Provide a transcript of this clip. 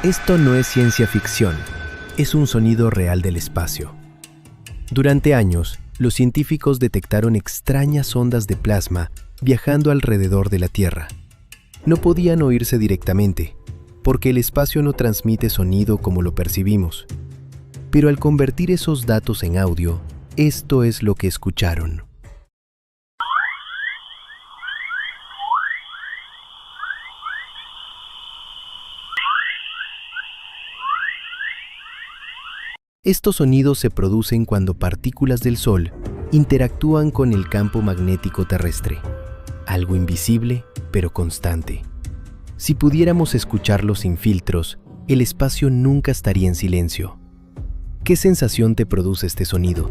Esto no es ciencia ficción, es un sonido real del espacio. Durante años, los científicos detectaron extrañas ondas de plasma viajando alrededor de la Tierra. No podían oírse directamente, porque el espacio no transmite sonido como lo percibimos. Pero al convertir esos datos en audio, esto es lo que escucharon. Estos sonidos se producen cuando partículas del Sol interactúan con el campo magnético terrestre, algo invisible pero constante. Si pudiéramos escucharlo sin filtros, el espacio nunca estaría en silencio. ¿Qué sensación te produce este sonido?